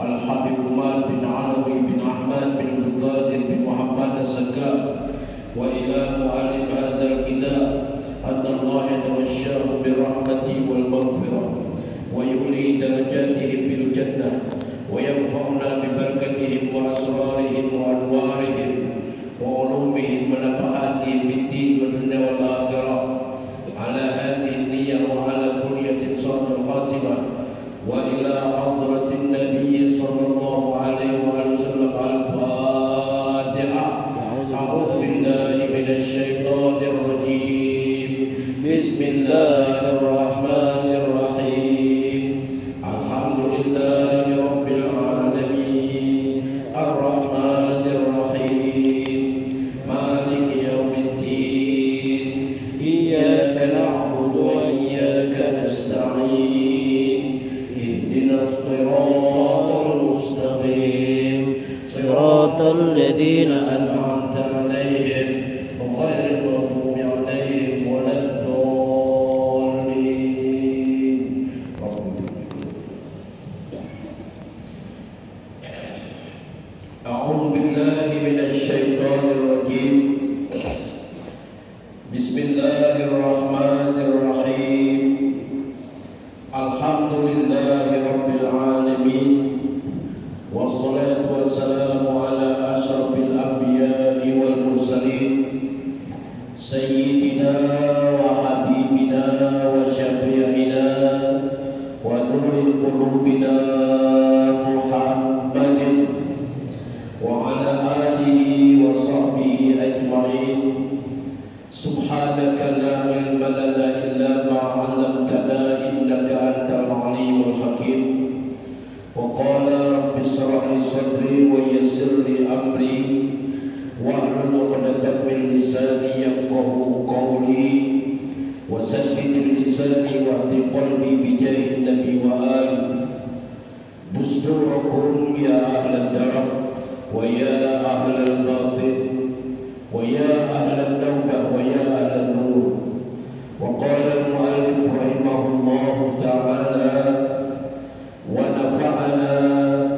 Al-Habib Umar bin Alawi bin Ahmad bin Qadir bin Muhammad As-Sagaf wa ila mu'alif hadzal kitab anna Allah yatawassahu bi rahmatihi wal maghfirah wa yuli darajatihi fil jannah wa yanfa'una bi barakatihim wa asrarihim wa anwarihim wa ulumihim wa nafahatihim fid din wa dunya wal akhirah ala hadhihi niyyah wa ala kulliyatin sadr khatimah wa ila hadratin nabiy sallallahu alaihi wa sallam al-fatihah. A'udzu billahi minasy syaithanir rajim. Bismillahirrahmanirrahim. Alhamdulillahi rabbil alamin. Ar-rahmanir rahim. Maliki yaumiddin. Iyyaka na'budu wa iyyaka nasta'in. الصراط المستقيم صراط الذين أنعمت عليهم غير المغضوب عليهم ولا الضالين. أعوذ بالله من الشيطان الرجيم. بسم الله الرحمن الرحيم. الحمد لله رب العالمين والصلاة والسلام على أشرف الأنبياء والمرسلين سيدنا وحبيبنا وشفيعنا ونور قلوبنا محمد وعلى آله وصحبه أجمعين. سبحانك لا علم لنا إلا ما علمتنا إنك أنت العليم الحكيم. وقال رب اشرح لي صدري ويسر لي أمري واحلل عقدة من لساني يفقهوا قولي وسدد لساني واهد قلبي بجاه النبي وآله. بشركم يا أهل الدرب ويا أهل الباطل ويا أهل التوبة ويا أهل النور. وقال المؤلف رحمه الله تعالى ونفعنا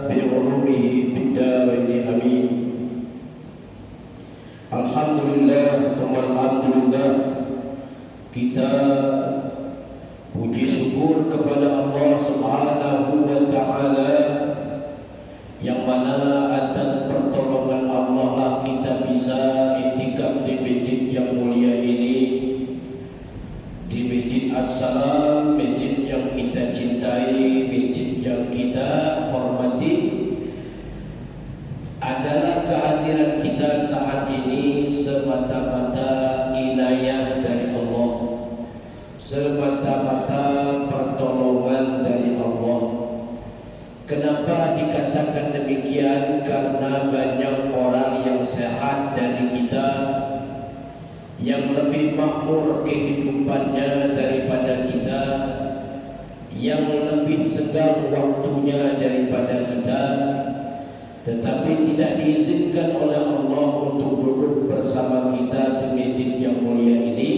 بعلومه في الدارين آمين. Alhamdulillah, alhamdulillah, kita puji syukur kepada Allah Subhanahu wa taala yang mana atas pertolongan Allah lah kita bisa iktikaf di masjid yang mulia ini, di Masjid As-Salam, masjid yang kita cintai, masjid yang kita hormati. Adalah kehadiran kita saat ini semata-mata inayah dari Allah, semata-mata pertolongan dari Allah. Kenapa dikatakan demikian? Karena banyak orang yang sehat dari kita, yang lebih makmur kehidupannya daripada kita, yang lebih segar waktunya daripada kita, tetapi tidak diizinkan oleh Allah untuk duduk bersama kita di masjid yang mulia ini.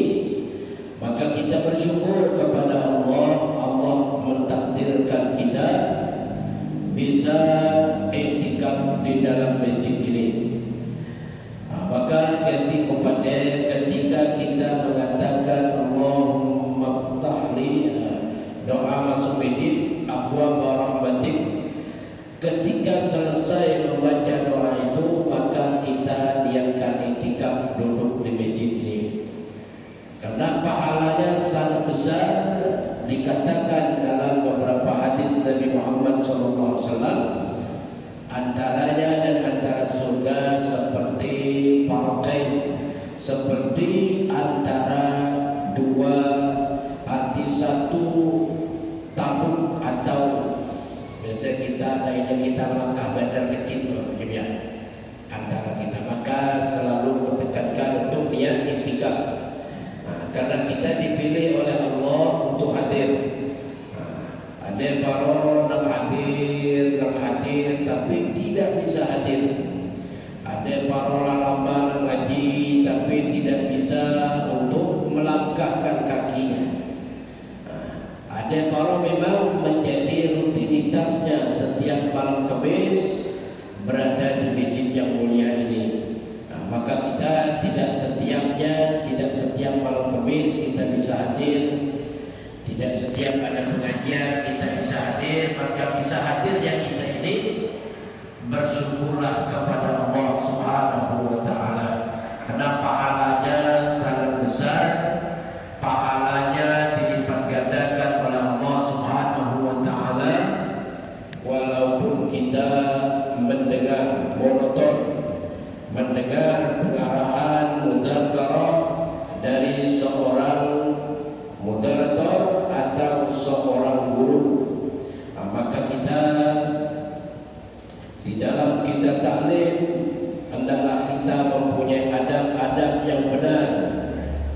Maka kita bersyukur kepada Allah. Allah mentakdirkan kita bisa iktikaf di dalam masjid ini. Maka ganti kepada ketika kita mengatakan Allahumma ftahli, doa masuk masjid abwaab rahmatik. Ketika selesai membaca doa itu, maka kita niatkan iktikaf duduk di masjid ini. Karena pahalanya sangat besar. Dikatakan dalam beberapa hadis Nabi Muhammad SAW, antaranya dan antara surga seperti partai, seperti antara dua arti satu tabung, atau biasa kita lainnya kita melangkah bandar kecil ya, antara kita. Maka selalu menekankan untuk niat iktikaf. Karena kita dipilih oleh Allah untuk hadir. Ada para nak hadir, tapi tidak bisa hadir. Ada para lama ngaji tapi tidak bisa untuk melangkahkan kakinya. Ada para memang menjadi rutinitasnya setiap malam Kamis berada di masjid yang mulia ini. Maka kita tidak setiap malam Kamis kita bisa hadir, tidak setiap ada pengajian kita bisa hadir. Maka bisa hadirnya kita ini bersyukurlah kepada Allah Subhanahu wa taala, karena pahalanya sangat besar, pahalanya dilipat gandakan oleh Allah Subhanahu wa taala. Walaupun kita mendengar monoton, mendengar pengarahan mudzakarah dari seorang moderator atau seorang guru, maka kita di dalam kita taklim hendaklah kita mempunyai adab-adab yang benar,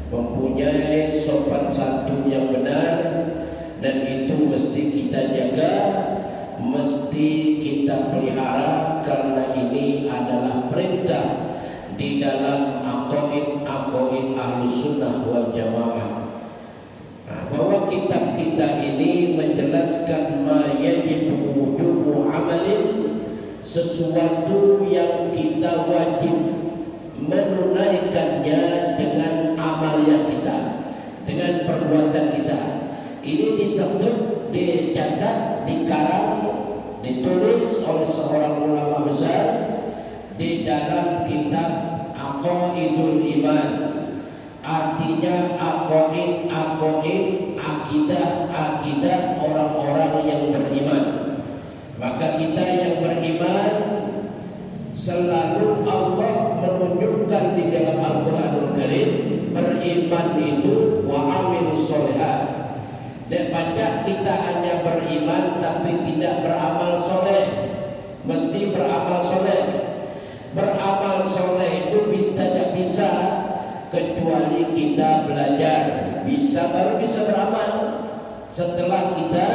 mempunyai sopan santun yang benar, dan itu mesti kita jaga, mesti kita pelihara, karena ini adalah perintah di dalam aqaid Ahlus Sunnah wal Jamaah. Bahwa kitab kita ini menjelaskan ma yajibu wujubu amalin, sesuatu yang kita wajib menunaikannya dengan amalnya kita, dengan perbuatan kita. Ini dicatat, dikarang, ditulis oleh seorang ulama besar di dalam kitab Aqaidul Iman. Artinya aqaid, akidah orang-orang yang beriman. Maka kita yang beriman selalu Allah menunjukkan di dalam Al-Qur'anul Karim, beriman itu wa amilus sholihat. Dan baca kita hanya beriman tapi tidak beramal soleh. Mesti beramal soleh. Beramal soleh itu tidak bisa kecuali kita belajar. Baru bisa beramal setelah kita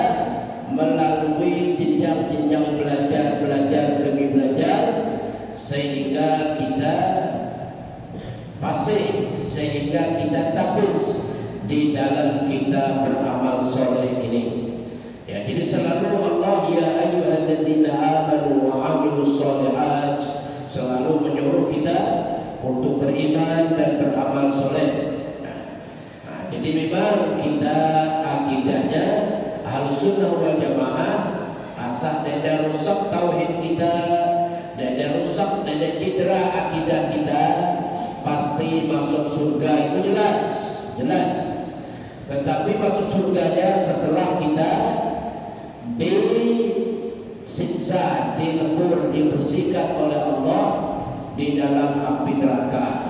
melalui jenjang-jenjang belajar demi belajar, sehingga kita fasih, sehingga kita tapis di dalam kita beramal soleh ini. Ya, jadi selalu Allah ya ayyuhalladzina amanu wa amilus sholihat selalu menyuruh kita untuk beriman dan beramal soleh. Jadi memang kita akidahnya Ahlus Sunnah wal Jamaah, asal tidak rusak tauhid kita, tidak rusak, tidak cedera akidah kita, pasti masuk surga, itu jelas. Tetapi masuk surganya setelah kita disiksa, dinegur, dibersihkan oleh Allah di dalam api neraka.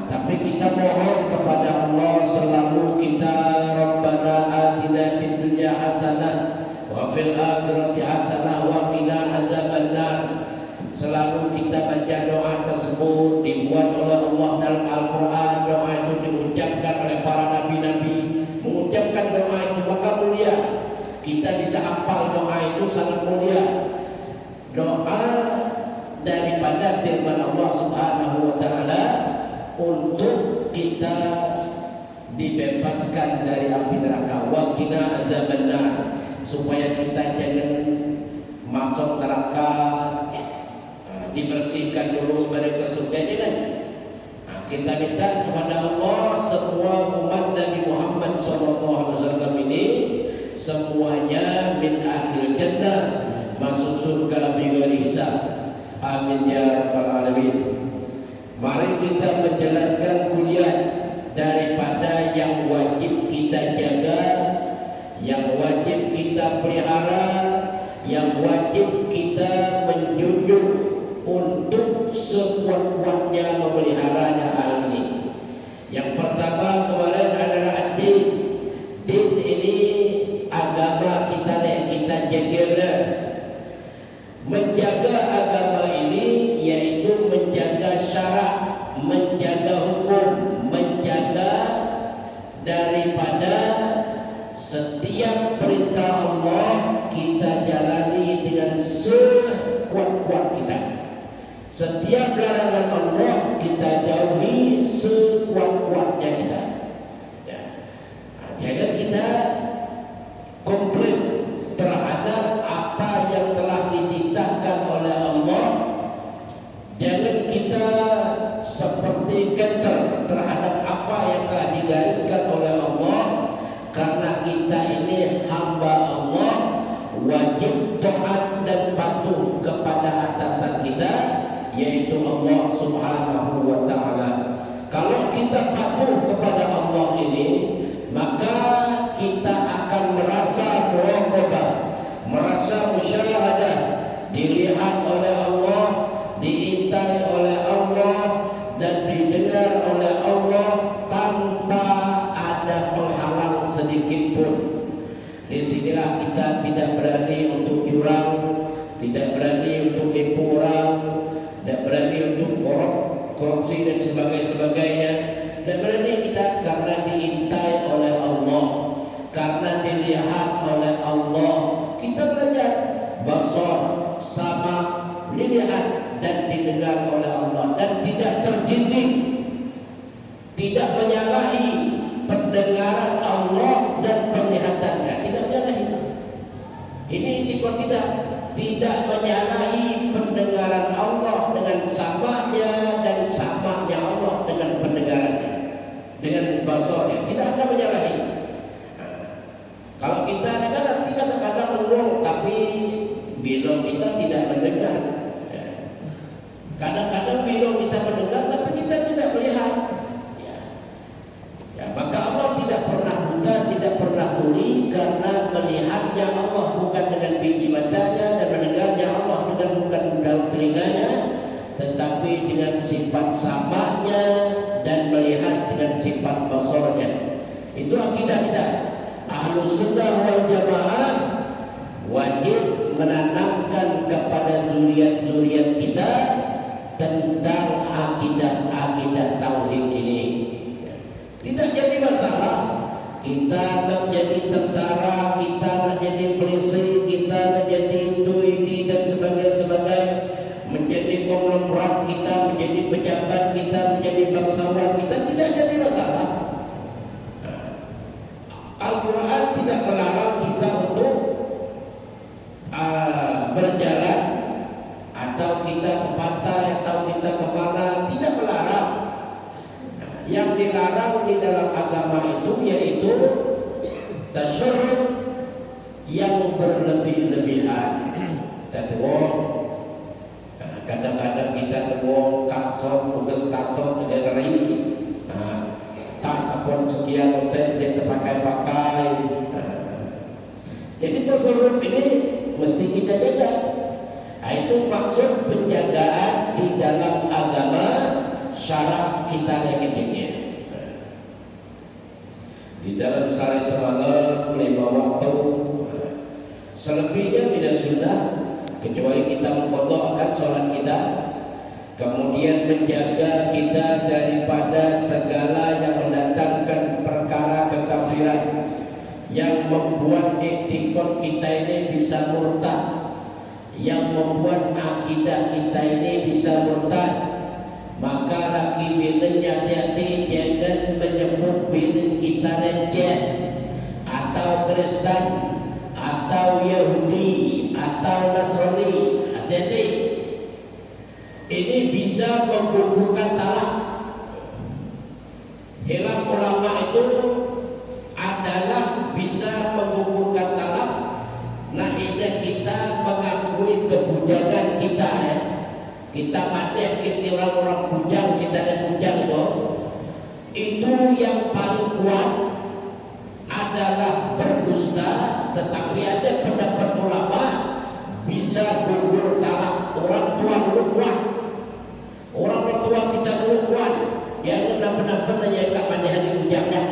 Tapi kita mohon kepada Allah selalu kita, Rabbana atina fid dunya hasanah wa fil akhirati hasanah wa qina adzabannar. Selalu kita baca doa tersebut dibuat oleh Allah dalam Al-Quran. Doa itu diucapkan oleh para nabi-nabi. Mengucapkan doa itu maka mulia. Kita bisa hafal doa itu sangat mulia. Doa daripada firman Allah Subhanahu wa taala untuk kita dibebaskan dari api neraka, wa qina adzabannar, supaya kita jangan masuk neraka, dibersihkan dulu dari surga. Jangan. Kita minta kepada Allah semua umat Nabi Muhammad SAW ini semuanya min ahlil jannah, masuk surga bighairi hisab. Amin ya rabbal alamin. Mari kita menjelaskan kuliah daripada yang wajib kita jaga, yang wajib kita pelihara, yang wajib kita menjunjung untuk sekuat-kuatnya memeliharanya hal ini. Yang pertama kemarin adalah ad-din. Din ini agama kita yang kita jaga. Menjaga agama ini yaitu menjaga syarak, menjaga hukum, menjaga daripada setiap perintah Allah kita jalani dengan sekuat-kuat kita. Setiap larangan Allah kita jauhi sekuat-kuatnya kita. Ya. Jangan kita komplain terhadap apa yang telah ditinggalkan dan patuh kepada atasan kita, yaitu Allah Subhanahu wa Ta'ala. Kalau kita patuh kepada Allah ini, maka kita akan merasa muraqabah, merasa musyahadah, dilihat oleh Allah, diintai oleh Allah, dan didengar oleh Allah tanpa ada penghalang sedikit pun. Disinilah kita tidak berani untuk curang, tidak berani untuk tipu orang, tidak berani untuk korupsi dan sebagainya. Dan berani kita karena diintai oleh Allah, karena dilihat oleh Allah. Kita belajar basar, sama, dilihat dan didengar oleh Allah, dan tidak terdidik, tidak menyalahi pendengaran Allah dan penglihatannya, tidak menyalahi. Ini itikad kita, tidak menyalahi pendengaran Allah dengan samanya dan samanya Allah dengan pendengarannya, dengan basarnya, tidak akan menyalahi. Kalau kita kadang-kadang mendengar, tapi bilang kita tidak mendengar. Kadang-kadang bilang kita mendengar, tapi kita tidak melihat. Maka Allah tidak pernah buta, tidak pernah tuli, karena melihatnya Allah bukan dengan biji matanya, dan mendengarnya Allah bukan dalam telinganya, tetapi dengan sifat samanya dan melihat dengan sifat basarnya. Itu akidah kita. Ahlus Sunnah wal Jamaah wajib menanamkan kepada zuriat-zuriat kita tentang akidah tauhid ini. Tidak jadi masalah kita nak jadi tentara, kita nak jadi polisi, kita nak jadi itu ini dan sebagainya, menjadi konglomerat kita, menjadi pejabat kita, menjadi bangsawan kita, tidak jadi masalah. Al-Quran tidak melarang kita untuk berjalan, atau kita ke pantai, atau kita kemana, tidak melarang. Yang dilarang di dalam agama itu yaitu tasyarruf yang berlebih-lebihan. Kita tuang, kadang-kadang kita tuang kasut, tugas kasut tidak ngeri. Tak sapun sekian hotel dia terpakai-pakai. Jadi tasyarruf ini mesti kita jaga. Itu maksud penjagaan di dalam agama, syarat kita yang ketiga. Di dalam sehari semalam 5 waktu, selebihnya tidak sunnah, kecuali kita mengqadhakan sholat kita, kemudian menjaga kita daripada segala yang mendatangkan perkara kekafiran yang membuat etikot kita ini bisa murtad, yang membuat akidah kita ini bisa murtad. Maka laki bilanya hati-hati, jangan menyebut bilin kita leceh, atau Kristen, atau Yahudi, atau Nasrani. Hati-hati, ini bisa menggugurkan talak. Khilaf ulama itu adalah bisa menggugurkan talak. Nah, ini kita mengakui kebujangan kita, ya. Kita mati, kita orang-orang bujang, kita ada bujang itu yang paling kuat adalah berdusta. Tetapi ada pendapat ulama bisa gugur talak. Orang tua dulu kuat, orang tua kita dulu kuat. Yang benar-benar hanya kapan hari bujangnya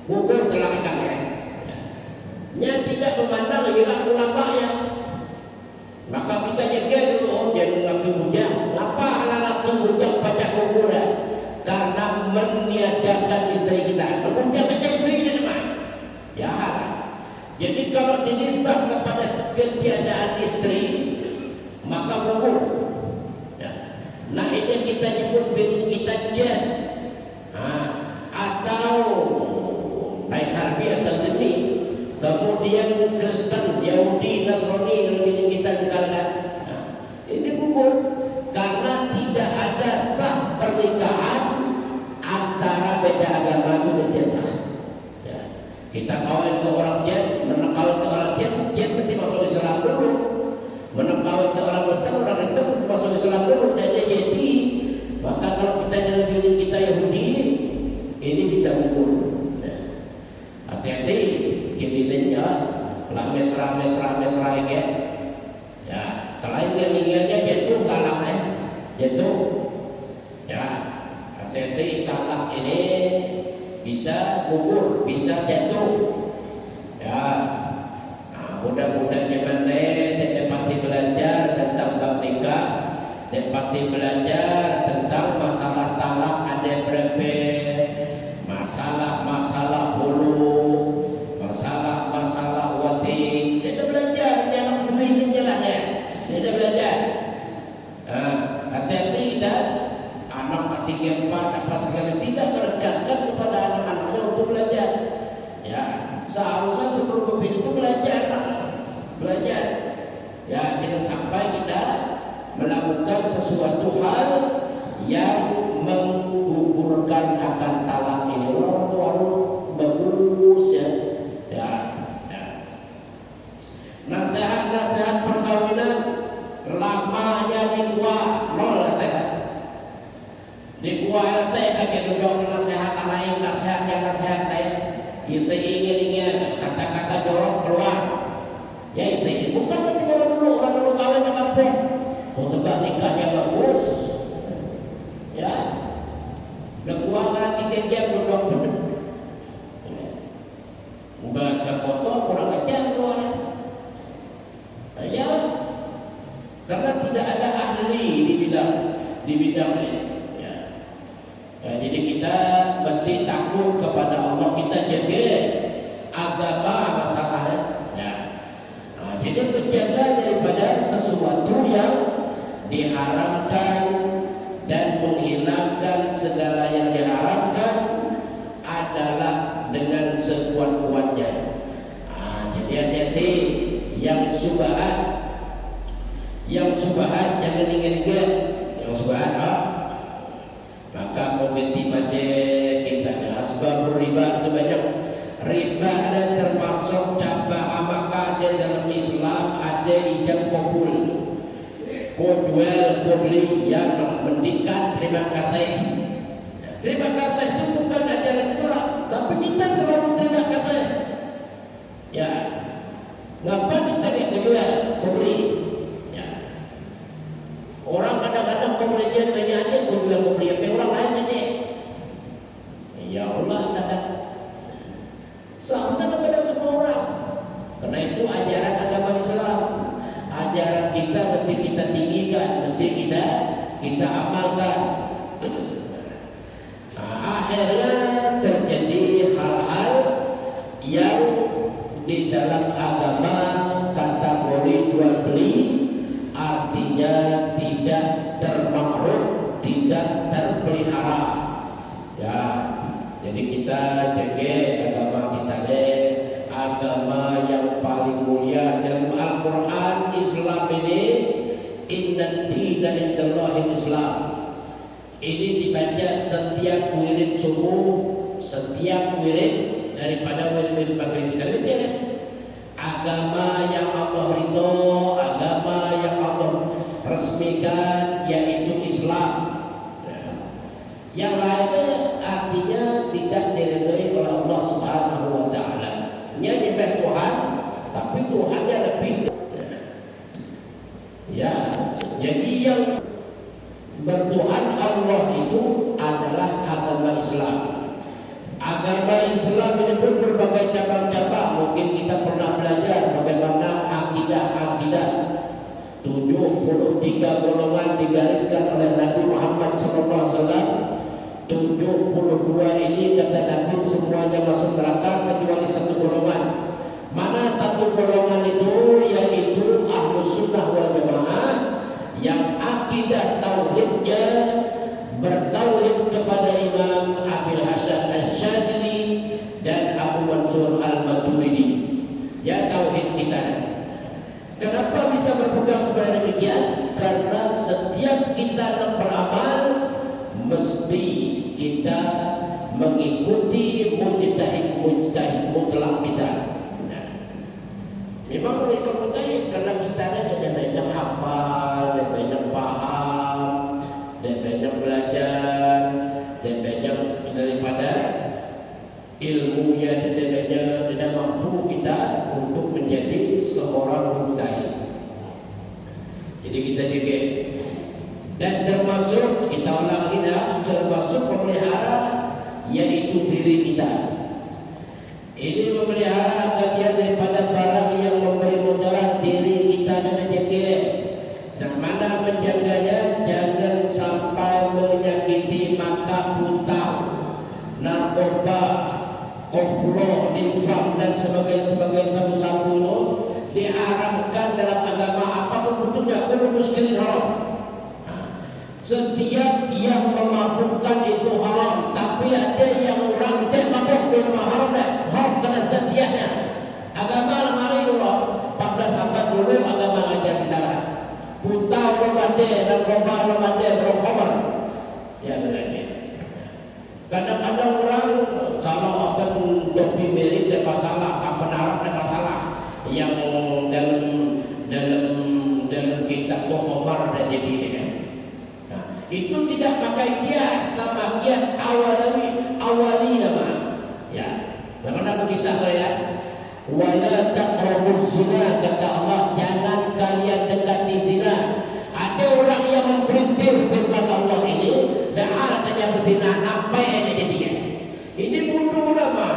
gugur talak agaknya. Nya tidak memandang hilang ulama ya. Maka kita jaga dulu, jangan laki bujang. Apa laki bujang pada kuburan? Karena meniadakan istri kita. Bujang saja istri kita teman. Ya. Jadi kalau dinisbah kepada ketiadaan istri, maka gugur. Ya. Nah ini kita nyebut bikin kita jen. Atau baik harbi atau jenis. Kemudian Kristen, Yahudi, Nasrani yang bikin kita misalkan, ini gugur karena tidak ada sah pernikahan antara beda agama itu dan dia sah. Ya. Kita kawin ke orang Jen, kawin ke orang Jen mesti masuk Islam dulu. gugur. Hati-hati kini lah mesra ya. Ya, kalau inginnya jatuh talaknya, jatuh. Ya, hati-hati talak ini bisa gugur, bisa jatuh. Ya, mudah-mudahan zaman ini dapat belajar tentang bab nikah, dapat belajar tentang masalah talak ada berapa, masalah hulu, masalah wati. Kita belajar jangan begini jalannya. Kita belajar. Hati-hati kita anak 3, 4 apa segala tidak meredakan kepada anak-anaknya untuk belajar. Ya, seharusnya sebelum itu belajar. Ya, jangan sampai kita melakukan sesuatu hal yang menggugurkan akan talak ini. Orang tua bagus ya. Nasihat perkawinan lamanya dikuah nol nasihat. Dikuah RT kakek duduk nasihat lain, nasihat lain. Isi ingin kata-kata jorok keluar. Ya isi bukan orang dulu kawin ke kampung. Tebak nikahnya bagus. Ya. Dekuah karena 3 jam duduk bener. Bahasa kotor kurang ajar keluar. Ya, karena tidak ada ahli di bidang ini. Ya. Jadi kita mesti takut kepada Allah, kita jaga agama masalahnya. Ya. Jadi menjaga daripada sesuatu yang diharamkan dan menghilangkan segala yang diharamkan adalah dengan sekuat-kuatnya. Jadi hati-hati yang subhat jangan ingat yang subhat maka mengganti pada kita asbab riba itu banyak. Riba ada termasuk cabang maka ada dalam Islam ada ijab kabul, kau jual kau beli yang mendikat terima kasih itu bukan ajaran Islam, tapi kita selalu terima kasih. Ya, ngapa kita jual kau beli? Ya. Orang kadang-kadang pembelian banyak aja kau jual kau beli apa orang lain aja. Ya Allah kadang seharusnya kepada semua orang. Karena itu ajaran agama Islam. Ajaran kita mesti kita tinggikan, mesti kita amalkan. Akhirnya terjadi hal-hal yang di dalam agama kategori jual beli artinya tidak termakruh, tidak terpelihara. Ya, jadi kita jaga agama kita agama yang paling mulia dalam Al-Quran. Islam ini inna dina indallahi Islam. Ini dibaca setiap wirid subuh, setiap wirid daripada wirid maghrib. Agama yang Allah ridho, agama yang Allah resmikan yaitu Islam. Yang lainnya artinya tidak diridhoi oleh Allah Subhanahu wa taala. Nya nyembah Tuhan, tapi Tuhannya lebih. Ya, jadi yang bertuhan Allah itu adalah agama Islam. Agama Islam ini pun berbagai cabang-cabang. Mungkin kita pernah belajar bagaimana akidah. 73 golongan digariskan oleh Nabi Muhammad SAW. 72 ini kata Nabi semuanya masuk neraka kecuali 1 golongan. Mana 1 golongan itu? Yaitu Ahlus Sunnah wal Jamaah yang akidah tauhidnya bertauhid kepada Imam Abil Hasan Asy'adzili dan Abu Mansur Al-Maturidi. Ya, tauhid kita. Kenapa bisa berpegang kepada demikian? Karena setiap kita beramal mesti kita mengikuti mujtahid mutlak kita. Memang mereka mujtahid karena kita ada banyak hafal, dan banyak paham, dan banyak belajar, dan banyak daripada Jadi kita jaga. Dan termasuk kita ulang kita termasuk memelihara yaitu diri kita. Ini memelihara kajian daripada barang yang memberi mudarat diri kita dan jaga. Dan mana menjaganya jangan sampai menyakiti maka buta, narkoba, oflo, infam dan sebagai sabu-sabu itu diharamkan dalam agama apapun bentuknya, kalau miskin haram. Setiap yang memabukkan itu haram, tapi ada yang orang tidak mabuk belum haram dah, haram kena setiapnya. Agama lemari dulu, 14 abad dulu agama ngajar kita lah. Buta romade dan roba romade berkhomer. Ya berani. Kadang-kadang orang kalau akan dopi merit ada masalah, apa Arab ada masalah, yang dalam kitab Muhammad ada jadi ini. Itu tidak pakai kias, nama kias awali nama. Ya, zaman aku kisah saya. Wala taqrabuz zina, kata Allah, jangan kalian dekati zina. Ada orang yang memperintir firman Allah ini, dan artinya berzina, apa yang jadinya? Ini bodoh nama,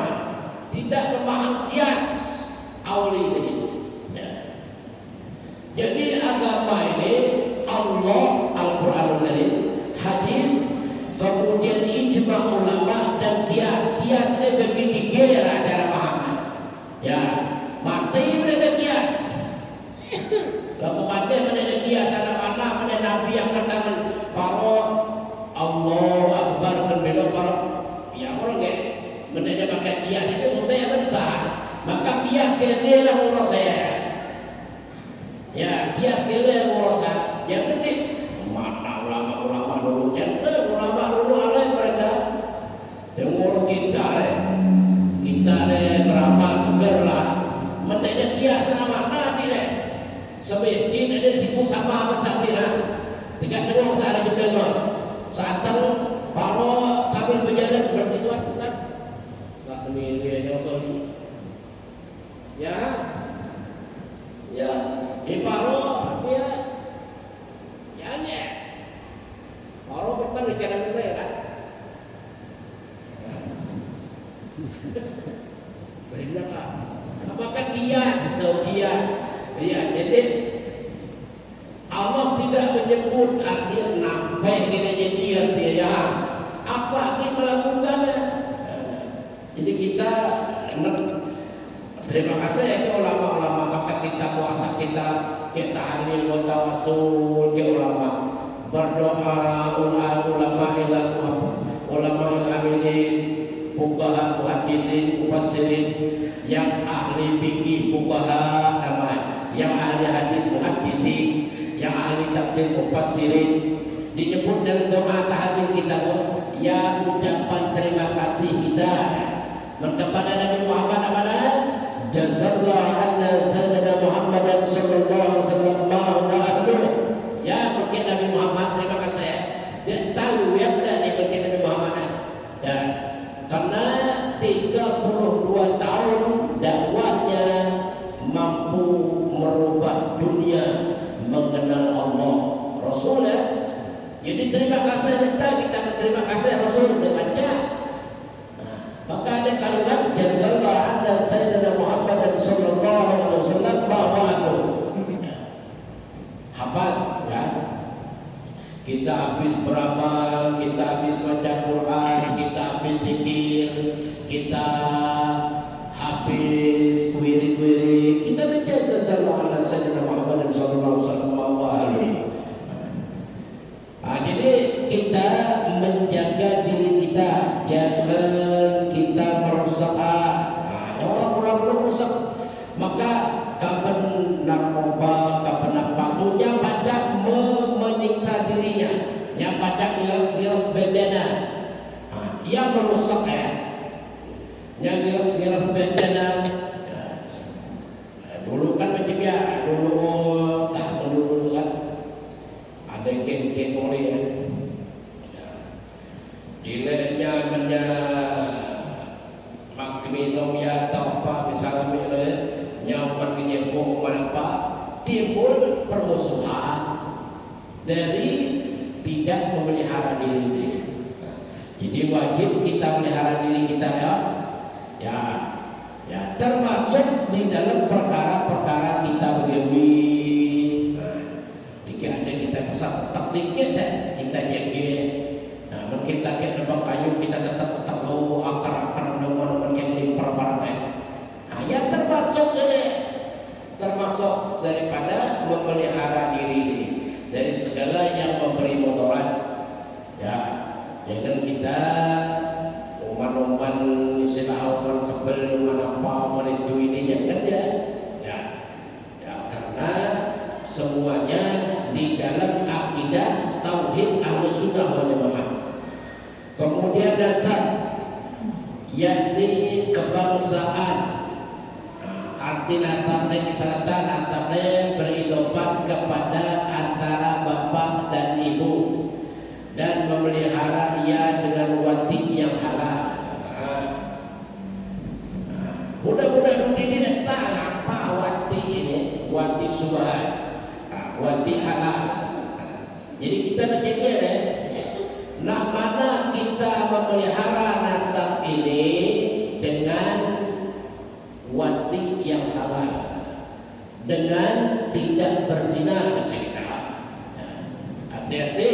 tidak memaham kias awali tadi. Ya. Jadi agama ini Allah, Al-Quranul Karim, hadis, kemudian ijma ulama dan kiasnya begitu gila dalam pemahaman. Ya, mati ada kias. Kalau mati ada kias, anak-anak ada Nabi yang katakan para Allah Akbar dan belok para ya orang ke menjadi pakai kias itu sudah yang besar. Maka kias kira-kira yang urus saya. Ya, kias kira yang urus saya. Yang penting mana ulama-ulama dulu, yang ulama dulu ada mereka yang ngurus kita berapa seberlah menjadi kias nama Nabi deh. Sebecin ada sibuk sama bertakbiran, tidak terus ada juga mah. Saat baru sambil berjalan berarti suatu kan, nggak semili nyosoli. Ya, di baru dia. Ya, kalau bukan bicara benda kan, benda kan, maka kias atau kias, ya. Jadi Allah tidak menyebut artinya nampai kita jadi artinya apa kita melakukannya. Jadi kita terima kasih ya ke ulama-ulama, maka kita puasa kita halil wa tawassul ke ulama, berdoa ulama amilin, fuqaha muhaddisin mufassirin, yang ahli fikih fuqaha namanya, yang ahli hadis muhaddisin, yang ahli tafsir mufassirin. Disebut dalam doa tahajud kita, ya ucapan terima kasih kita kepada Nabi Muhammad apa? Jazallahu anna sayyidina Muhammadan sallallahu alaihi wasallam. Ya, mungkin Nabi Muhammad terima kasih ya. Dia tahu ya benar dia mungkin Nabi Muhammad. Ya. Karena 32 tahun dakwahnya mampu merubah dunia mengenal Allah Rasul ya. Jadi terima kasih kita terima kasih Rasul baca. Maka ada kalimat jazallahu anna sayyidina Muhammadan sallallahu alaihi wasallam ba'dahu. Hafal ya. Kita habis beramal, kita habis baca Quran, kita habis zikir, kita habis wirid-wirid, kita baca jazallahu anna sayyidina Muhammadan sallallahu alaihi wasallam. Jadi kita menjaga diri kita, jangan kita merusak. Orang-orang merusak, maka kapan narkoba, kapan apa, yang banyak menyiksa dirinya, yang banyak giras-giras bedana, yang merusak ya, yang giras-giras bedana. Dulu kan macam ya, dulu kan ada geng-geng oleh ya. Dilenya minum ya atau apa misalnya nyamper nyebok apa timbul permusuhan, dari tidak memelihara diri. Jadi wajib kita melihara diri kita ya termasuk di dalam perkara-perkara kita bergawi. Jika ada kita pesan tetap dikit kita jaga. Nah, mungkin tak ada kayu kita tetap tahu akar-akar nomor yang diperbarang. Nah, ya termasuk daripada memelihara diri dari segala yang memberi mudarat. Ya, jangan kita uman-uman istilah orang kebel apa itu ini jangan ya karena semuanya di dalam akidah tauhid Ahlussunnah wal Jamaah. Kemudian dasar yakni kebangsaan. Arti nasabnya kita kata nasabnya beridofat kepada antara bapak dan ibu dan memelihara ia dengan wati yang halal. Budak-budak ini tidak tahu apa wati ini, wati subhan, wati halal. Jadi kita berjaga nah mana kita memelihara nasab ini dengan wati yang halal, dengan tidak berzina kita. Hati-hati.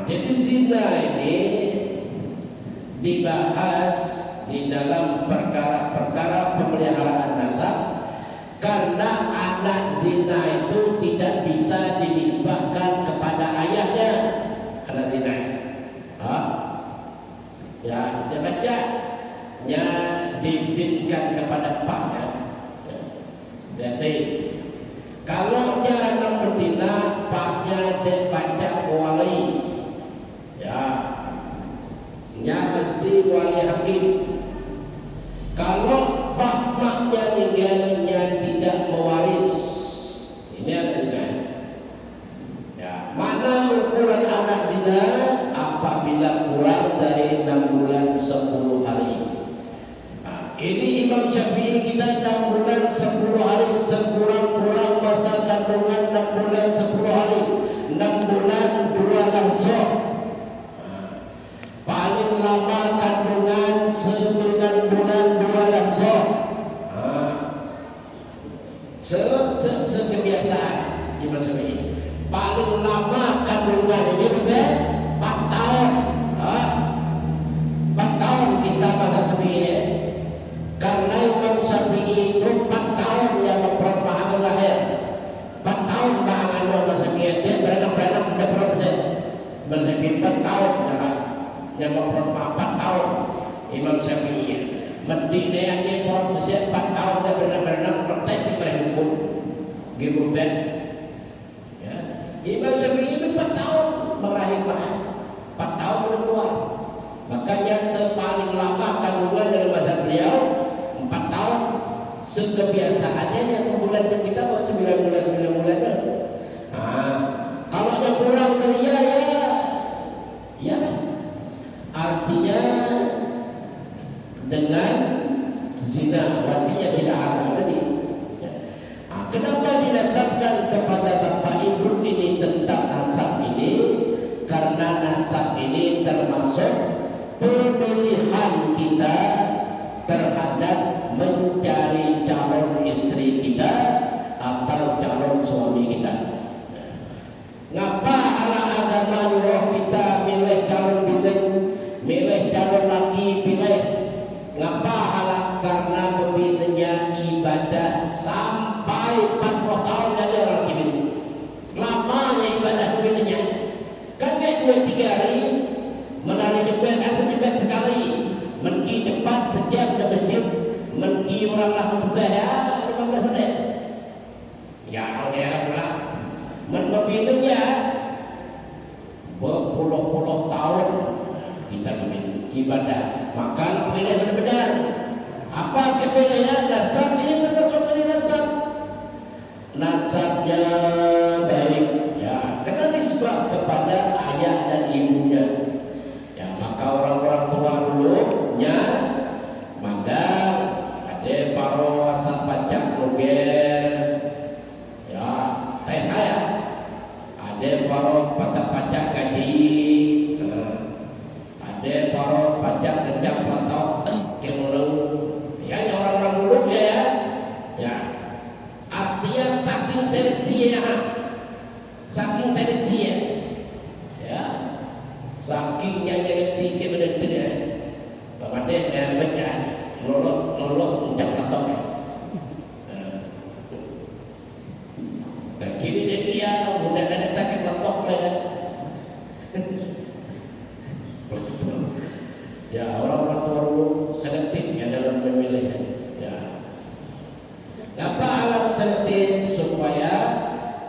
Jadi zina ini dibahas di dalam perkara-perkara pemeliharaan nasab karena anak zina itu tidak bisa dinisbahkan kepada ayahnya. Anak zina ya kita baca nya dibinkan kepada paknya. Jadi kalau nya anak berzina paknya dibaca wali nya mesti wali hakim. Kalau maknya tinggalnya tidak mewaris, ini ada zina. Ya, mana ukuran anak zina? Apabila kurang dari 6 bulan 10 hari. Nah, ini Imam Syafi'i kita 6 bulan 10 hari, sekurang-kurang masa kandungan 6 bulan 10 hari, 6 bulan 2 lahsok. Paling lama kandungan 9 bulan 2 lahsok. Sekebiasaan Imam Syafi'i. Paling lama kandungan ini juga 4 tahun. 4 tahun kita pada Syafi'i. Karena Imam Syafi'i itu 4 tahun yang mempermahaman lahir. 4 tahun bahangan Imam Syafi'i. Dia beranak-beranak udah berapa? Imam Syafi'i 4 tahun yang mempermahaman 4 tahun Imam Syafi'i. Mendiknya yang dia pohon usia 4 tahun dan benar-benar protes di hukum Gibuben. Ya. Imam Syafi'i itu 4 tahun merahimah, 4 tahun keluar. Makanya sepaling lama kandungan dari mazhab beliau 4 tahun. Sekebiasaannya ya sebulan pun kita mau 9 bulan. Kalau yang kurang dari ya artinya dengan zina, artinya tidak ada tadi. Kenapa dinasabkan kepada bapak ibu ini tentang nasab ini? Karena nasab ini termasuk pemilihan kita terhadap mencari calon istri kita atau calon suami kita. Ngapa ala agama nyuruh kita milih calon bini, milih calon laki pilih? Ngapa ala karena pembinanya ibadah sampai 40 tahun jadi orang kini. Lamanya ibadah pembinanya. Kan kayak 2-3 hari menarik jebet, asal jebet sekali. Menki cepat sejam dah masjid. Menki orang lah jebet ya 15 menit. Ya orang pula. Membinanya berpuluh-puluh tahun kita ibadah. Maka pilih benar-benar. Apa kepilihan nasab ini termasuk dari nasab. Nasabnya baik ya, karena nisbah kepada ayah dan ibunya. Ya, maka orang-orang tua dulu nya mandang ada para asal pajak nugel ya tes seleksi ya, saking seleksi ya, sakingnya seleksi ke benar tidak, pada baca lolos ucap latok ya. Dan kini dia mudah dan tak latok lah. Ya orang-orang tua selektif ya dalam memilih ya. Apa alamat selektif? Supaya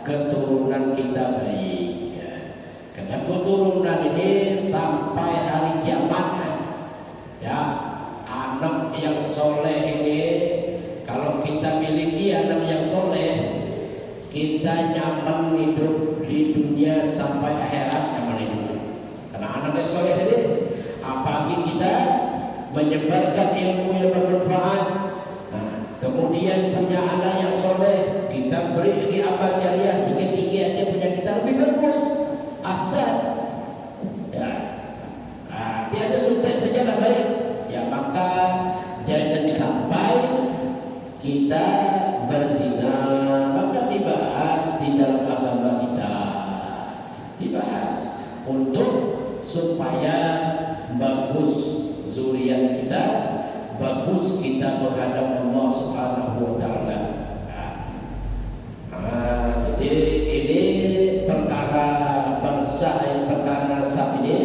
keturunan kita baik ya. Karena keturunan ini sampai hari kiamat ya, anak yang soleh ini, kalau kita miliki anak yang soleh, kita nyaman hidup di dunia sampai akhirat, nyaman hidup. Karena anak yang soleh ini, apalagi kita menyebarkan ilmu yang bermanfaat, kemudian punya anak yang soleh, kita beri di amal jariah tinggi-tinggi aja punya kita lebih bagus asal ya, tiada suntik saja lah baik ya. Maka jangan sampai kita berzina, maka dibahas di dalam agama kita, dibahas untuk supaya bagus zuriat kita, bagus kita menghadap Allah Subhanahu wa taala. Jadi ini perkara bangsa yang perkara nasab ini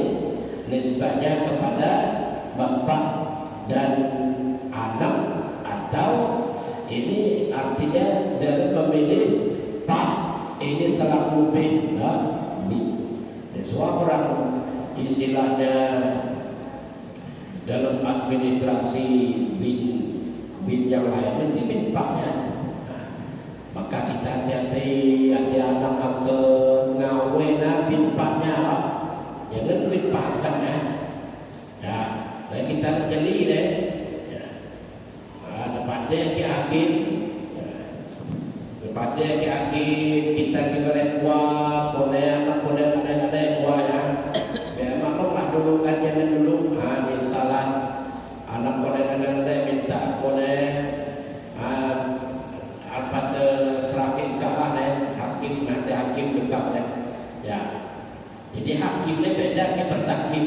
nisbahnya kepada bapak dan anak, atau ini artinya dari memilih pak ini selaku bin, semua orang istilahnya dalam administrasi bin yang lain mesti bin paknya. Maka kita hati-hati ada anak ke ngawena bin paknya, jangan bin pakkan ya. Dan kita jeli deh. Daripada ke akhir, daripada ke akhir kita kira kuat, boleh anak kuat ya. Memanglah dulu kan jangan dulu. Misalnya anak boleh minta boleh pada serakin kalah hakim, nanti hakim dekat ya. Jadi hakimnya beda ke bertakim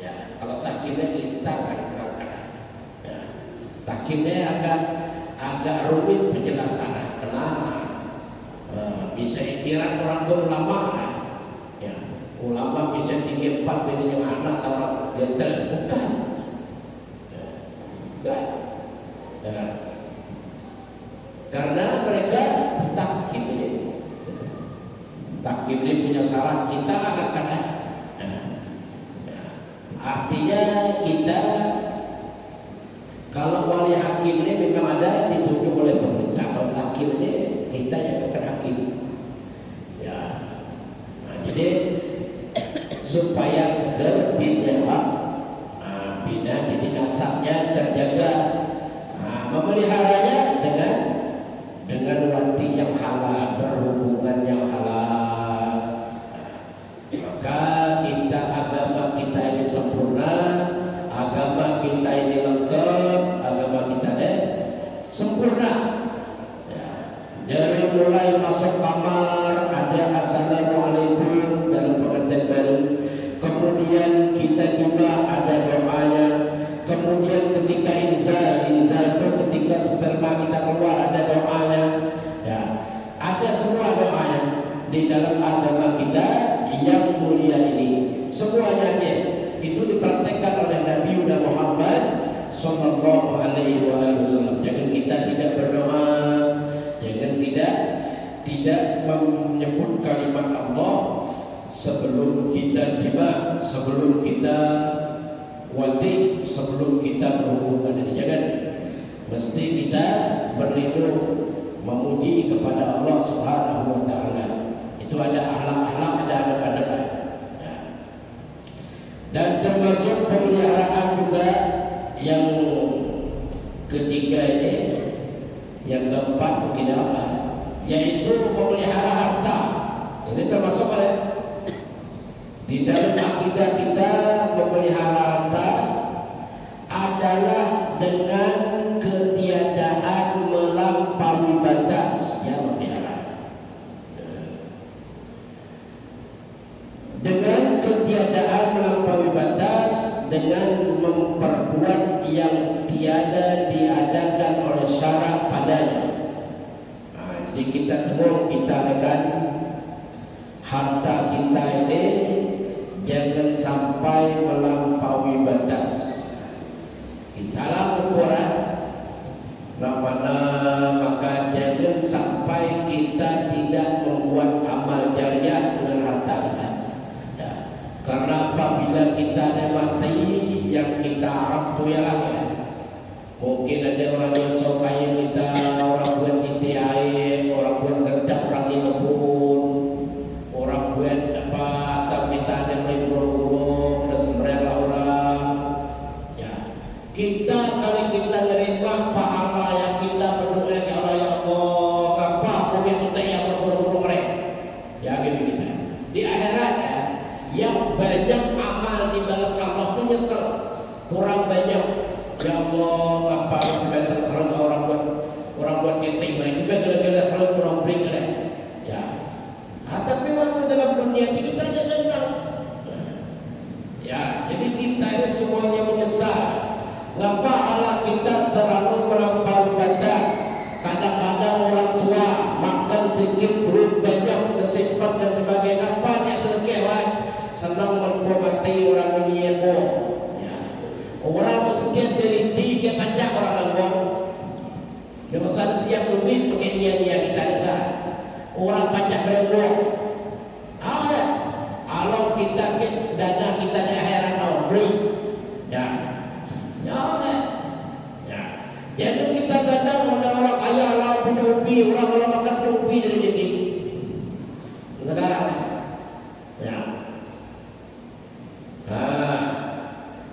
ya. Kalau takimnya kita kan ya. Takimnya agak rumit penjelasan. Kenapa? Bisa iktiran orang ulama ya. Ulama bisa tinggi 4 beda yang anak orang gentel, bukan enggak ya. Karena mereka takim ini punya syarat, kita agak kena artinya kita kalau wali hakim ini memang ada ditunjuk oleh pemerintah. Kalau hakim ini kita yang akan hakim ya. Jadi supaya seger bina bina, jadi nasabnya terjaga, memeliharanya dengan wanti yang halal, berhubungan yang halal. Maka kita agama kita ini sempurna, agama kita ini lengkap, agama kita ini sempurna ya. Dari mulai masuk kamar ada assalamualaikum dalam pengantin baru, kemudian kita juga ada doanya, kemudian ketika inzal itu ketika sperma kita keluar ada doanya ya. Ada semua doanya di dalam agama kita yang mulia ini, semuanya itu dipraktekkan oleh Nabi Muhammad Sallallahu Alaihi Wasallam. Jangan kita tidak berdoa, jangan tidak menyebut kalimat Allah sebelum kita tiba, sebelum kita wati, sebelum kita berhubungan ini. Jangan, mesti kita berlindung memuji kepada Allah Subhanahu wa taala. Itu ada akhlak-akhlak, ada adab-adab ya. Dan termasuk pemeliharaan juga yang ketiga ini, yang keempat mungkin apa, yaitu memelihara harta. Ini termasuk di dalam akidah kita. Memelihara harta adalah dengan ketiadaan melampaui batas ya. dengan memperbuat yang tiada diadakan oleh syarak padanya. Jadi kita tengok, kita akan harta kita ini jangan sampai melampaui batas. Kita lah ukuran mana, maka jangan sampai kita tidak membuat amal jariah dengan harta kita. Ya. Karena apabila kita ada mati, yang kita harap tu ya. Mungkin ada orang yang kaya kita, orang buat kita air, orang buat kerja orang yang ngebun, orang buat apa, tapi kita ada yang burung-burung, ada sembrel orang. Ya. Kita kalau kita nerima pahala yang kita berdoa ke Allah, ya Allah, apa boleh kita yang berburung mereka. Ya gitu kita. Di akhirat ya, yang banyak amal dibalas Allah itu nyesel, kurang banyak. Ya Allah, apa sebentar selalu orang buat kita ini juga gara-gara selalu kurang beri kan? Ya. Tapi waktu dalam dunia ini kita jangan tahu. Ya, jadi kita ini semuanya menyesal. Ngapa Allah kita terlalu melampaui batas? Kadang-kadang orang tua makan sedikit perut banyak kesimpan dan sebagainya. Apa yang terkewan? Senang menghormati orang ini ya. Orang sekian dari tiga panjang orang ngomong. Dia pasal siap duit pakai niat kita ada. Orang panjang berbuat. Kalau kita dana kita di akhirat mau beri. Ya. Ya. Jadi kita kadang orang kaya orang punya ubi, orang makan ubi jadi. Sekarang. Ya.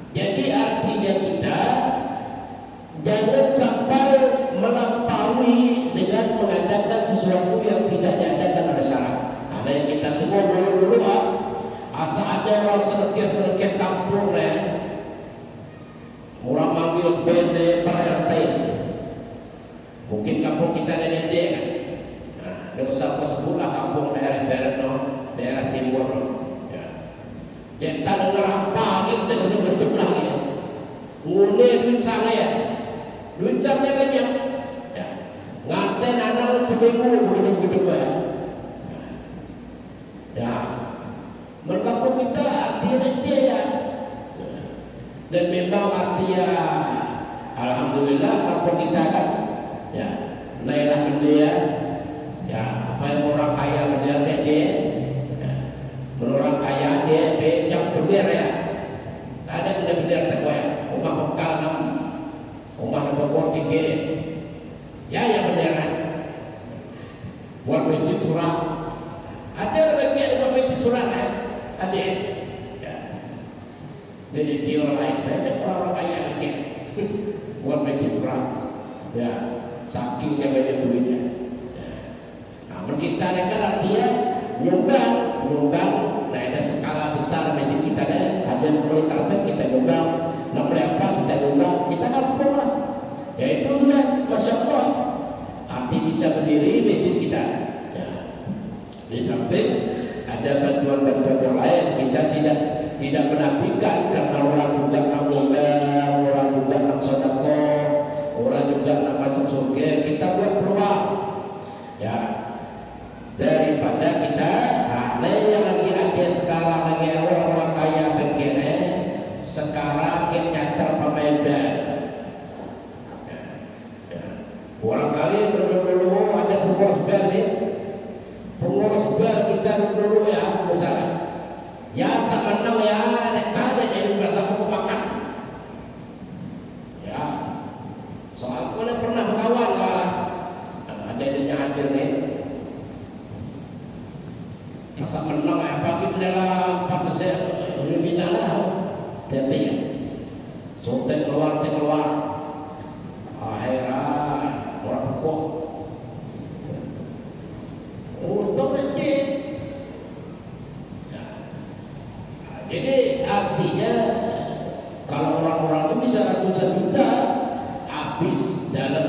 Jadi artinya kita jangan sampai melampaui dengan mengadakan sesuatu yang tidak diadakan oleh syarak. Ada yang kita tengok dulu asal ada orang serikit kampung orang manggil BD per RT. Mungkin kampung kita ada DD kan. Ada usaha sebuah kampung daerah timur. Dia tak dengar apa kita kena berjumlah ya. Mulai duit sana ya. Duit sana banyak. Ya. Ngaten anak seminggu begitu ya. Ya. Mereka pun kita artinya dia ya. Dan memang artinya alhamdulillah kampung kita kan. Ya. Nailah dia. Ya. Apa yang orang kaya menjadi dia. Orang kaya dia yang benar ya. Ada benar-benar takwa ya. Rumah bekal rumah berbuat tiga. Ya yang benar. Buat masjid surah. Ada bagian buat masjid surah kan? Ada. Ya. Jadi dia lain banyak orang kaya bikin buat masjid surah. Ya. Sakingnya banyak duitnya. Nah, kita kan artinya nyumbang. Nah ada skala besar masjid kita ada mulai karpet kita nyumbang, mulai apa kita nyumbang, kita kampung lah. Ya itu sudah masya Allah. Arti bisa berdiri masjid kita. Ya. Di samping ada bantuan-bantuan yang lain, kita tidak menafikan karena orang juga nak orang juga nak sedekah, orang juga nak masuk surga, kita buat peluang. Ya. Daripada kita yang lagi ada sekarang lagi orang kaya begini sekarang kita nyata pemain band. Orang kali dulu ada pengurus band nih, pengurus band kita dulu ya misalnya ya sekarang ya ada jadi bahasa buku makan ya soal boleh pernah berkawan lah ada yang hadir nih. Masa menang apa kita dalam 4 besar ini lah jadi sotek keluar akhirat orang pokok untuk ini jadi artinya kalau orang-orang itu bisa ratusan juta habis dalam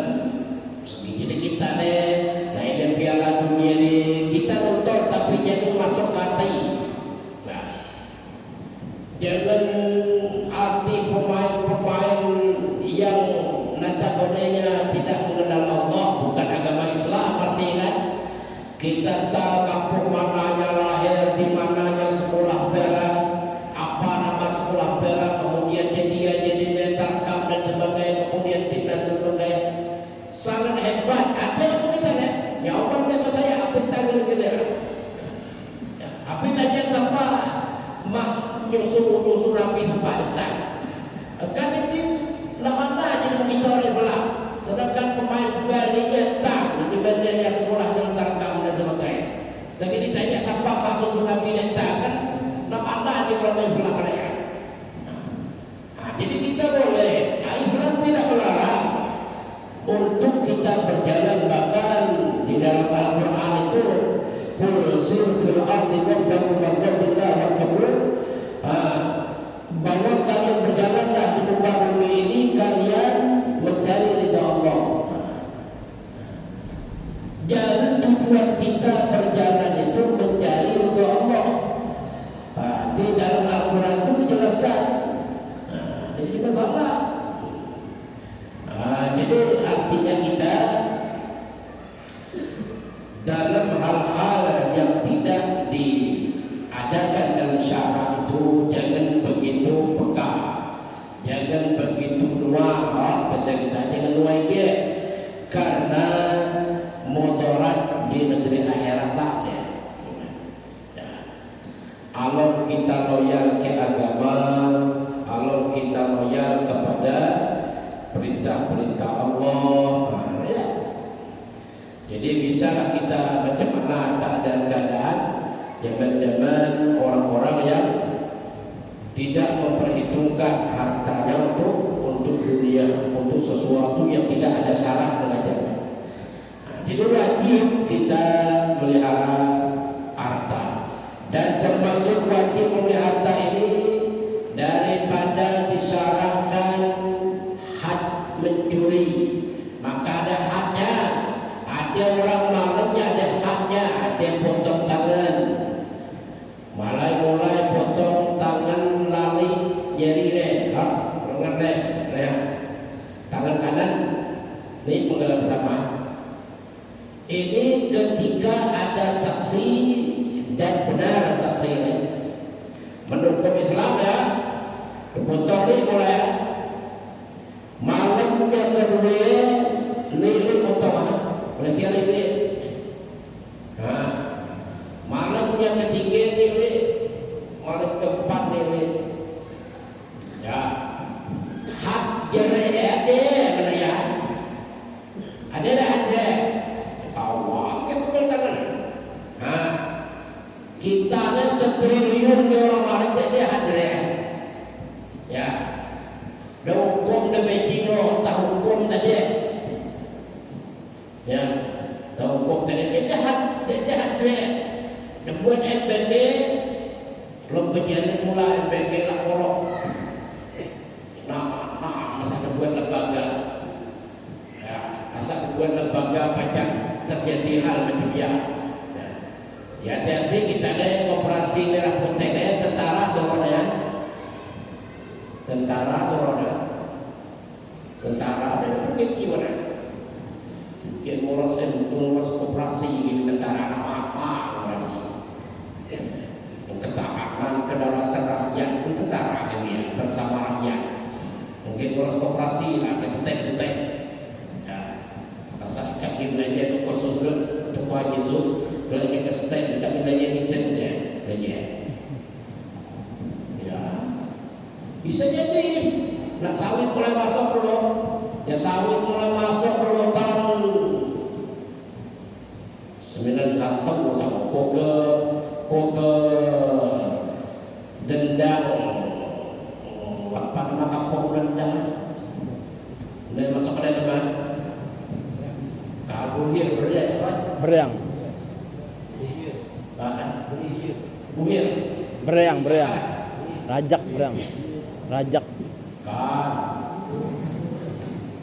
segini kita nah ini piala dunia ini kita nonton tapi jangan masuk hati. Nah, jangan arti Kita tahu kampung mananya lahir, di mananya sekolah berak, apa nama sekolah berak, kemudian dia jadi tarkam dan sebagainya, kemudian tim dan sebagainya. Sangat hebat. Ada yang bertanya, ya Allah kata saya apa tanya kira? Apa tanya siapa? Mak nyusul Nabi sampai detak. Kan itu nama aja kita orang Islam. Sedangkan pemain baliknya tak di bandanya sekolah dalam tarkam dan sebagainya. Jadi ditanya siapa kasus Nabi dan tak kan nama aja orang Islam raya. Jadi kita boleh. Islam tidak melarang untuk kita berjalan, bahkan di dalam Al-Quran itu kul sirfil ardi wabtagu mardatillah wabtagu, bahwa kalian berjalanlah di muka bumi ini, kalian mencari ridha Allah. Jangan tujuan kita berjalan itu mencari ridha Allah. Di dalam Al-Quran itu dijelaskan. Jadi masalah. Jadi artinya kita dalam hal-hal yang tidak diadakan dalam syarak itu jangan begitu peka, jangan begitu luar, bahasa kita jangan luar ke, karena mudarat di negeri akhirat tak ya. Kalau kita loyal ke agama, kalau kita loyal kepada perintah-perintah Allah, ya. Jadi bisalah kita macam mana keadaan-keadaan zaman-zaman orang-orang yang tidak memperhitungkan hartanya untuk dunia, untuk sesuatu yang tidak ada syarat mengajarnya. Jadi wajib kita melihara harta, dan termasuk wajib melihara harta ini daripada disyaratkan mencuri, maka ada hadnya. Ada orang malangnya, ada hadnya. Ada yang potong tangan, mulai potong tangan lali jari deh, lengan deh, tangan kanan ini penggalan pertama. Ini ketika ada saksi dan benar saksi ini menurut hukum Islam ya, potong ini mulai malamnya kedua nilai utama oleh dia nilai. Malamnya ketiga nilai, malam keempat nilai. Ya, hak jerai ada ya, ada dah ada. Kau ke tangan. Kita ada 1 triliun orang malam jadi ada. Ya. Dah hukum dah Beijing tak hukum dah dia. Ya, tak hukum dah dia jahat dia. Dia buat MPG, belum berjalan mula MPG lah korok. Masa dia buat lembaga. Ya, asal buat lembaga macam terjadi hal macam ya. Ya, hati-hati kita ada operasi merah putih dia tentara turun ya. Tentara ada mungkin gimana? Mungkin ngurus koperasi gitu, tentara apa koperasi? Ketahanan kedaulatan rakyat pun tentara ini bersama rakyat. Mungkin ngurus koperasi lah, kesetek. Ya, rasa kaki belanja itu khusus untuk Yesus, belanja kesetek, kaki belanja kitchen ya, belanja. Bisa jadi nak sawit mulai masuk dulu, ya sawit mulai masuk dulu tahun 91 sama poke dendang apa nama kampung dendang dan masuk pada apa? Kabuhir Bereang. Buhir. Bereang. Rajak bereang. Rajak.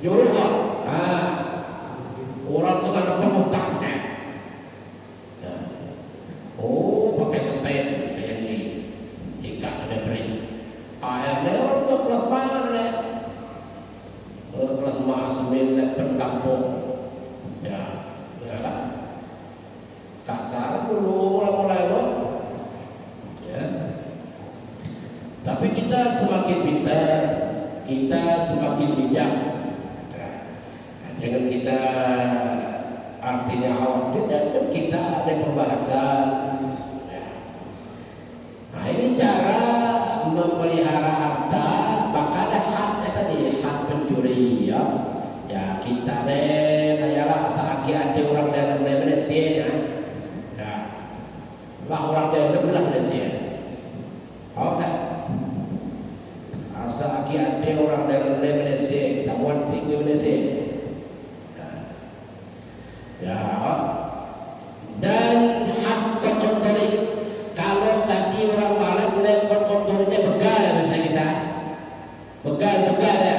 Jurah. Orang tu kan pemutangnya. Oh, pakai sepen kayak ni. Ikat ada beri. Akhirnya orang tu kelas mana deh? Kelas mas milik pendampung. Ya, lah. dulu mulai loh. Ya. Tapi kita semakin pintar, kita semakin bijak. Jangan kita artinya khawatir, dan kita ada pembahasan. Nah ini cara memelihara harta, maka ada haknya tadi, hak pencuri ya. Ya kita deh, kayalah saat ada orang dalam Malaysia ya. Ya, lah orang dalam Malaysia. Oke. Asa ada orang dalam Malaysia, kita buat sing Malaysia. Ya, dan hak kontrol kalau tadi orang malam lempar kontrolnya begal bahasa kita, begal ya,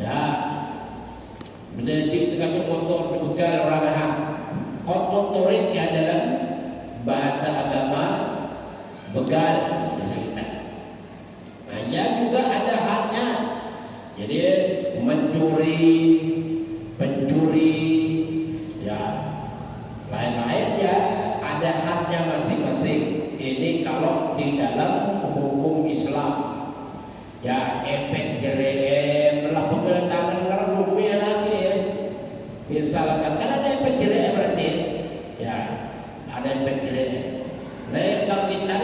ya, mendidik dengan motor begal orang hak kontrolnya adalah bahasa agama begal bahasa kita. Nah, ya juga ada haknya, jadi pencuri. Ya, lain-lain ya ada haknya masing-masing. Ini kalau di dalam hukum Islam. Ya, efek jerem melakukan tangan bumi lagi ya. Misalkan kan ada efek jerem berarti. Ya, ada efek jerem. Nah, kalau kita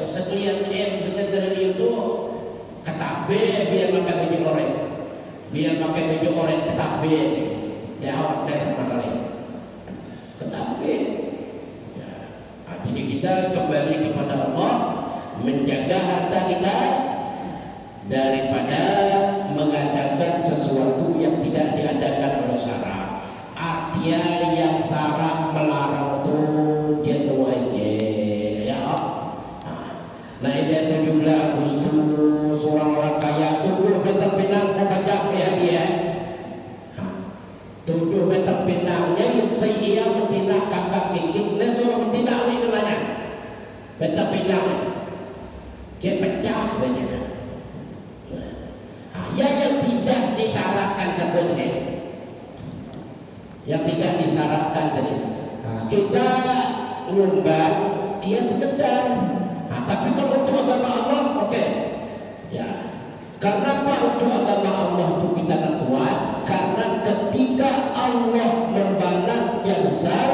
sekalian sekedar itu ketabe biar makan baju goreng. Biar pakai baju goreng ketabe. Ya khawatir makanya. Tetapi ya, jadi kita kembali kepada Allah, menjaga harta kita daripada mengadakan sesuatu yang tidak diadakan oleh syara. Artinya yang syara melarang itu jatuh aja ya. Nah ini 17 Agustus orang kaya tubuh betul pinang membaca dia. 7 meter pinangnya saya betina kakak gigit lesuruh betina ini namanya meter pinang dia pecah banyak. Ya yang tidak disyaratkan sebenarnya, yang tidak disyaratkan tadi kita nyumbang dia sekedar, tapi kalau untuk agama Allah oke. Ya, karena apa untuk agama Allah itu kita tak kuat? Karena ketika Allah membalas yang besar,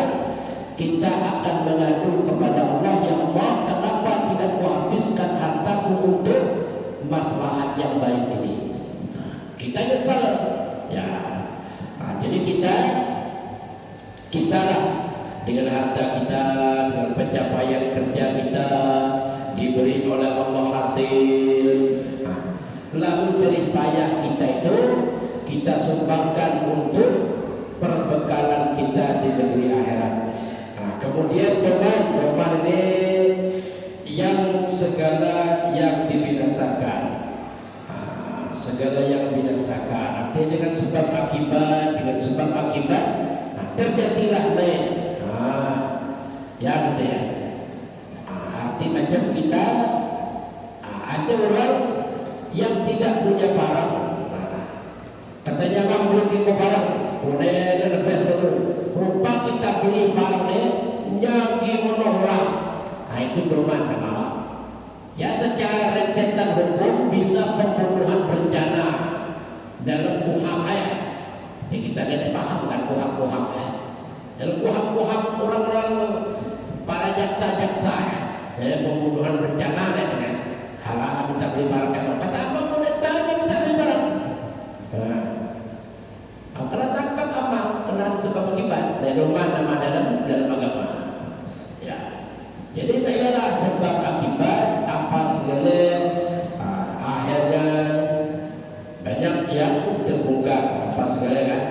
kita akan mengadu kepada Allah, ya Allah, kenapa tidak kau habiskan hartaku untuk maslahat yang baik ini? Kita nyesal, ya. Jadi kita lah dengan harta kita, dengan pencapaian kerja kita diberi oleh Allah hasil. Lalu dari payah kita itu kita sumbangkan untuk perbekalan kita di negeri akhirat. Kemudian doman ini yang segala yang dibinasakan, segala yang binasakan. Artinya dengan sebab akibat, terjadilah lain. Yang dia. Arti macam kita ada orang yang tidak punya barang. Katanya kamu belum punya barang, boleh lebih seru. Rupa kita beli barangnya, nyagi menolak. Nah itu bermakna. Ya secara rentetan hukum bisa pembunuhan berencana dalam kuhab ayat. Ya kita tidak paham kan kuhab ayat. Dalam kuhab orang-orang para jaksa-jaksa ya pembunuhan berencana kan. Halangan kita beli barang. Kata apa mau datang kita beli barang. Karena tangkap amal kena sebab akibat dari rumah nama dalam agama. Ya. Jadi ialah sebab akibat apa segala akhirnya banyak yang terbuka apa segala kan.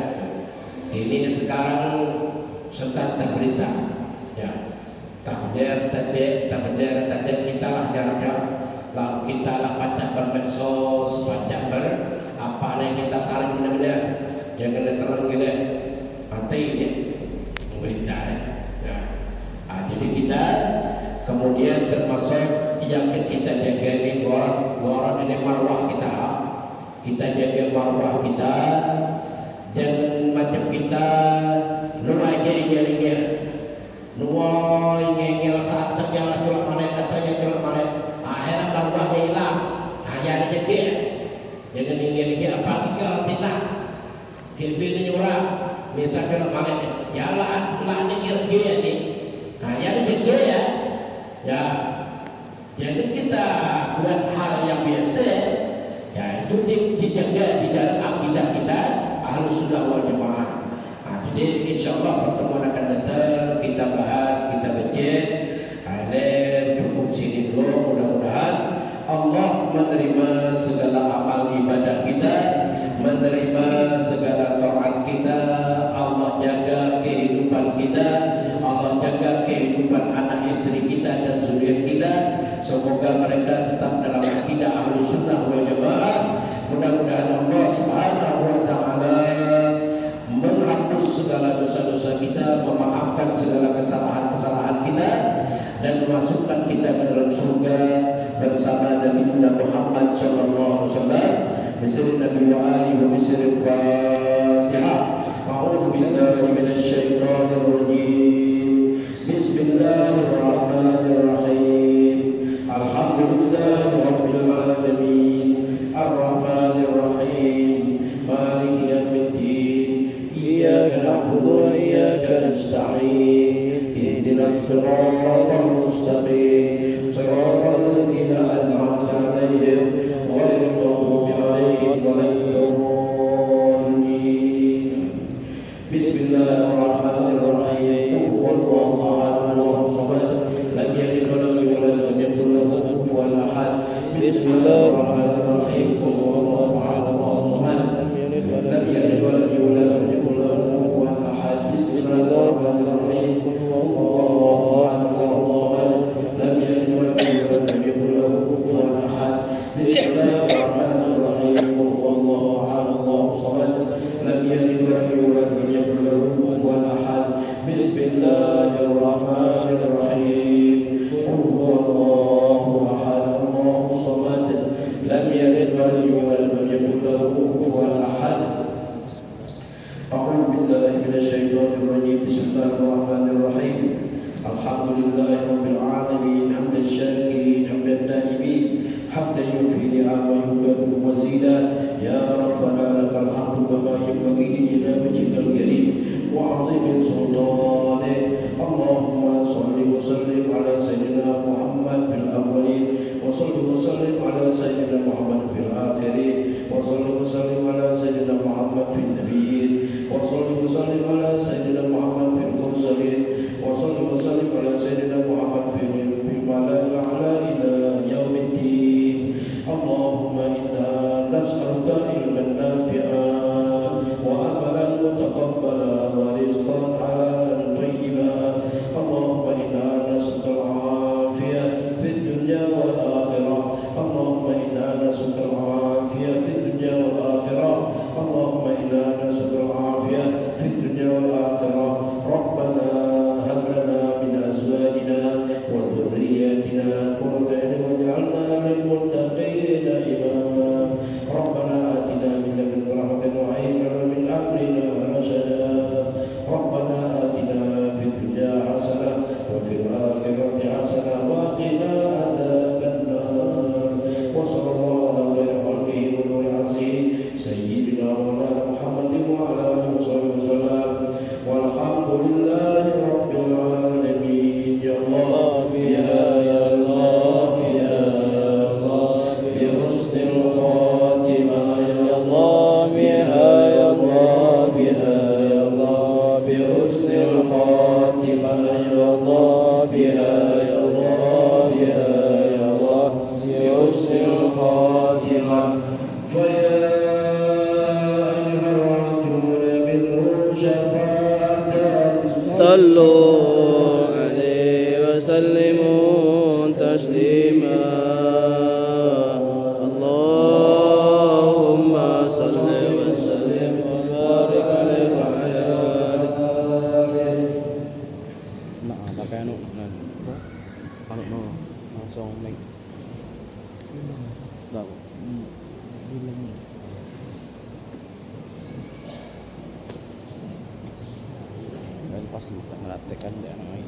Ini sekarang sedang terberita. Ya. Takdir kita lah jarak. Lalu kita lah baca bermedsos, baca apa yang kita saling benar-benar. Jangan terlalu gila mati ini berita ya. Jadi kita kemudian termasuk yang kita jaga ini orang ini marwah kita jaga marwah kita, jangan macam kita nuai jari-jarinya nuai bisa kena malam ya lah ada irge ya nih. Nah, yang irge ya. Ya. Jadi kita buat hal yang biasa ya itu dijaga di dalam akidah kita Ahlus Sunnah wal Jamaah. Nah, jadi insyaallah pertemuan akan datang kita bahas, kita baca. Cukup sini dulu, mudah-mudahan Allah menerima segala amal ibadah kita, menerima segala taat kita. Allah jaga kehidupan kita, Allah jaga kehidupan anak istri kita dan zuriat kita. Semoga mereka tetap dalam akidah Ahlus Sunnah wal Jamaah. Mudah-mudahan Allah Subhanahu wa taala menghapus segala dosa-dosa kita, memaafkan segala kesalahan-kesalahan kita, dan memasukkan kita ke dalam surga bersama Nabi Muhammad sallallahu alaihi wasallam. Bismillah Nabi wa alihi wa Fatihah. A'udzu billahi minasy syaithanir rajim. Bismillahirrahmanirrahim. Alhamdulillahi rabbil alamin. Arrahmanir rahim. Maliki yaumiddin. Iyyaka na'budu wa iyyaka nasta'in. الصراط المستقيم صراط الذين أنعمت عليهم غير المغضوب عليهم ولا الضالين. بسم الله الرحمن الرحيم. هو الله أحد الله الصمد لم يلد ولم يولد ولم يكن له كفوا أحد. بسم الله الرحمن الرحيم. هو الله أحد الله الصمد لم يلد ولم يولد ولم يكن له كفوا أحد. بسم الله الرحمن الرحيم. Pas melatihkan dia namanya.